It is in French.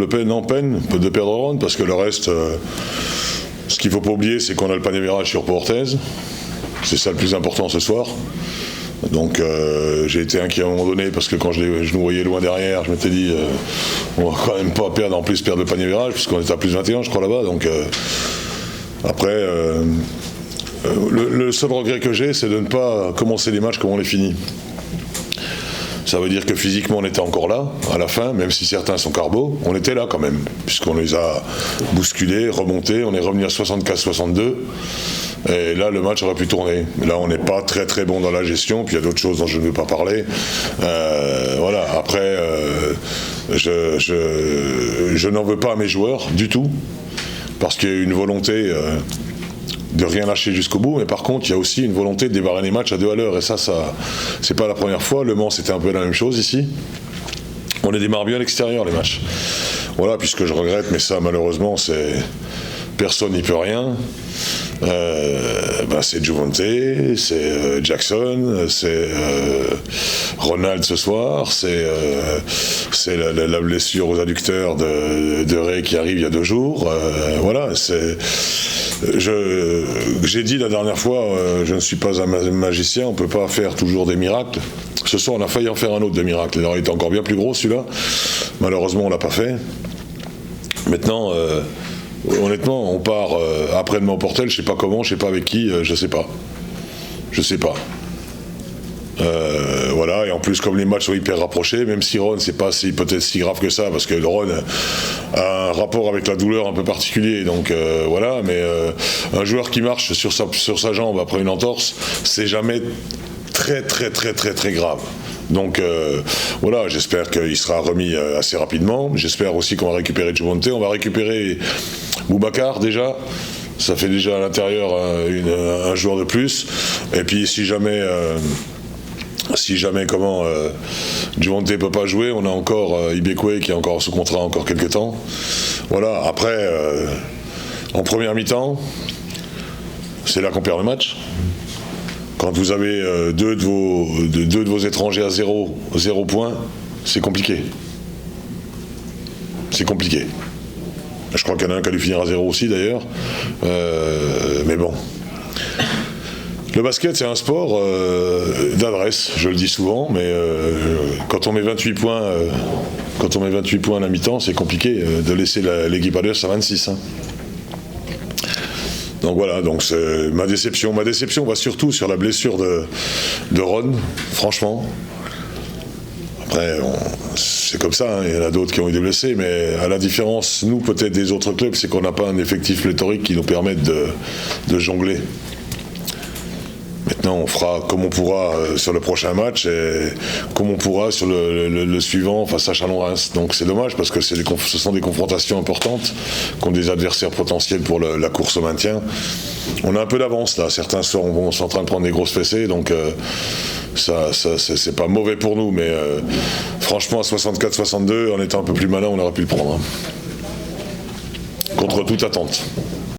peine de perdre Ron, parce que le reste, ce qu'il ne faut pas oublier, c'est qu'on a le panier virage sur Orthez. C'est ça le plus important ce soir. Donc j'ai été inquiet à un moment donné, parce que quand je nous voyais loin derrière, je m'étais dit on va quand même pas perdre le panier virage, puisqu'on était à plus 21 je crois là-bas. Donc après le seul regret que j'ai, c'est de ne pas commencer les matchs comme on les finit. Ça veut dire que physiquement on était encore là à la fin, même si certains sont carbo, on était là quand même, puisqu'on les a bousculés, remontés, on est revenu à 64-62. Et là, le match aurait pu tourner. Mais là, on n'est pas très très bon dans la gestion. Puis il y a d'autres choses dont je ne veux pas parler. Voilà. Après, je n'en veux pas à mes joueurs du tout, parce qu'il y a une volonté de rien lâcher jusqu'au bout. Mais par contre, il y a aussi une volonté de démarrer les matchs à 2 à l'heure. Et ça, c'est pas la première fois. Le Mans, c'était un peu la même chose ici. On les démarre bien à l'extérieur, les matchs. Voilà. Puis ce que je regrette, mais ça, malheureusement, c'est personne n'y peut rien. C'est Juvonte, c'est Jackson, c'est Ronald ce soir, c'est la blessure aux adducteurs de Ray qui arrive il y a 2 jours. Voilà, j'ai dit la dernière fois, je ne suis pas un magicien, on ne peut pas faire toujours des miracles. Ce soir, on a failli en faire un autre de miracle. Il était encore bien plus gros celui-là. Malheureusement, on ne l'a pas fait. Maintenant, honnêtement, on part après-demain au Portel, je sais pas comment, je sais pas avec qui, je sais pas. Voilà, et en plus, comme les matchs sont hyper rapprochés, même si Ron, c'est pas peut-être si grave que ça, parce que Ron a un rapport avec la douleur un peu particulier, donc voilà, mais un joueur qui marche sur sa jambe après une entorse, c'est jamais très très très très très grave. Donc voilà, j'espère qu'il sera remis assez rapidement. J'espère aussi qu'on va récupérer Juvonte. On va récupérer Boubacar déjà. Ça fait déjà à l'intérieur un joueur de plus. Et puis si jamais Juvonte ne peut pas jouer, on a encore Ibekwe qui est encore sous contrat encore quelques temps. Voilà, après en première mi-temps, c'est là qu'on perd le match. Quand vous avez deux de vos étrangers à 0 points, c'est compliqué. C'est compliqué. Je crois qu'il y en a un qui a dû finir à 0 aussi d'ailleurs. Mais bon. Le basket, c'est un sport d'adresse, je le dis souvent, mais quand on met 28 points à la mi-temps, c'est compliqué de laisser l'équipe adverse à 26. Hein. Donc voilà, donc c'est ma déception. Ma déception va surtout sur la blessure de Ron, franchement. Après, c'est comme ça, hein, il y en a d'autres qui ont eu des blessés, mais à la différence, nous, peut-être des autres clubs, c'est qu'on n'a pas un effectif pléthorique qui nous permette de jongler. Maintenant, on fera comme on pourra sur le prochain match et comme on pourra sur le suivant face à Chalon-Reims. Donc c'est dommage parce que ce sont des confrontations importantes contre des adversaires potentiels pour la course au maintien. On a un peu d'avance là. Certains sont en train de prendre des grosses fessées, donc ça c'est pas mauvais pour nous. Mais franchement, à 64-62, en étant un peu plus malin, on aurait pu le prendre. Hein. Contre toute attente.